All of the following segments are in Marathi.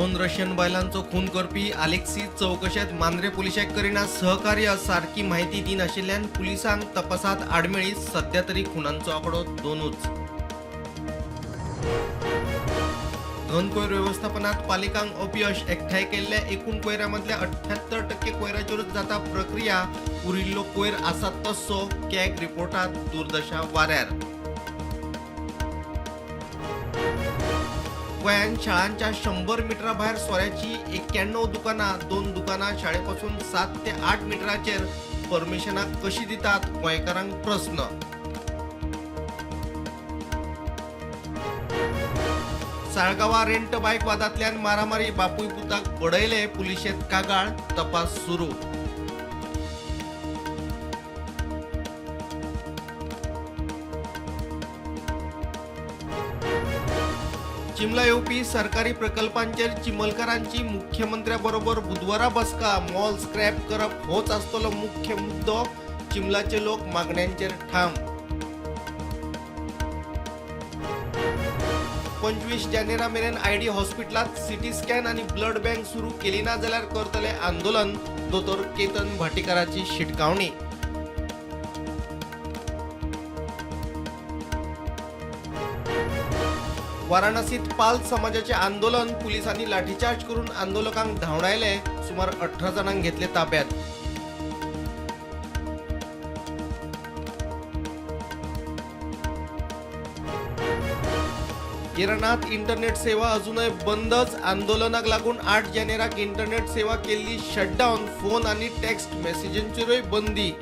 दोन रशियन बायलांचो खून करपी आलेक्सी चौकशेत मांद्रे पोलिसांक करिना सहकार्य सारकी माहिती दिन आशिल्ल्यान पुलिसांक तपासात आडमेळी. सध्या तरी खुनांचो आंकडो 2च. घन कोयर व्यवस्थापनात पालिकांक अपयश. एकठांय केल्ल्या एकूण कोयरांमधल्या 78% कोयराचेर जाता प्रक्रिया. उरिल्लो कोयर आसा तस्सो. कॅग रिपोर्टात दुर्दशा वाऱ्यार. गोंयांत शाळांच्या 100 मिटरा भायर सोऱ्याची 91 दुकानां. 2 दुकानां शाळेपासून 7 ते 8 मिटराचेर. परमिशनाक कशी दितात? गोंयकारांक प्रस्न. साळगांवां रेंट बायक वादांतल्यान मारामारी. बापूय पुताक बडयले. पुलिशेंत कागाळ. तपास सुरू. चिमला येवपी सरकारी प्रकल्पांचेर चिमलकारांची मुख्यमंत्र्याबरोबर बुधवारा बसका. मॉल स्क्रॅप करप होच आसतलो मुख्य मुद्दो. चिमलाचे लोक मागण्यांचेर ठाम. 25 जानेरा मेरेन आयडी हॉस्पिटलात सीटी स्कॅन आणि ब्लड बँक सुरू केली ना जाल्यार करतले आंदोलन. दोतोर केतन भाटीकाराची शिटकावणी. वाराणसीत पाल समाजाचे आंदोलन. पुलिसांनी लाठीचार्ज करून आंदोलकांक धांवडायले. सुमार 18 जणांक घेतले ताब्यात. इराणात इंटरनेट सेवा अजूनय बंदच. आंदोलनाक लागून 8 जानेराक इंटरनेट सेवा केल्ली शटडाऊन. फोन आणि टेक्स्ट मेसेजींचेरूय बंदी.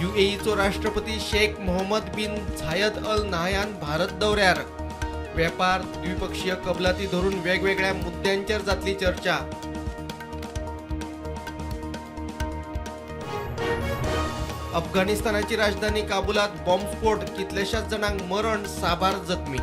UAEचो राष्ट्रपती शेख मोहम्मद बिन झायद अल नाहयान भारत दौऱ्यार. वेपार द्विपक्षीय कबलाती धरून वेगवेगळ्या मुद्द्यांचेर जातली चर्चा. अफगाणिस्तानाची राजधानी काबुलात बॉम्बस्फोट. कितलेशाच जणांक मरण. साबार जखमी.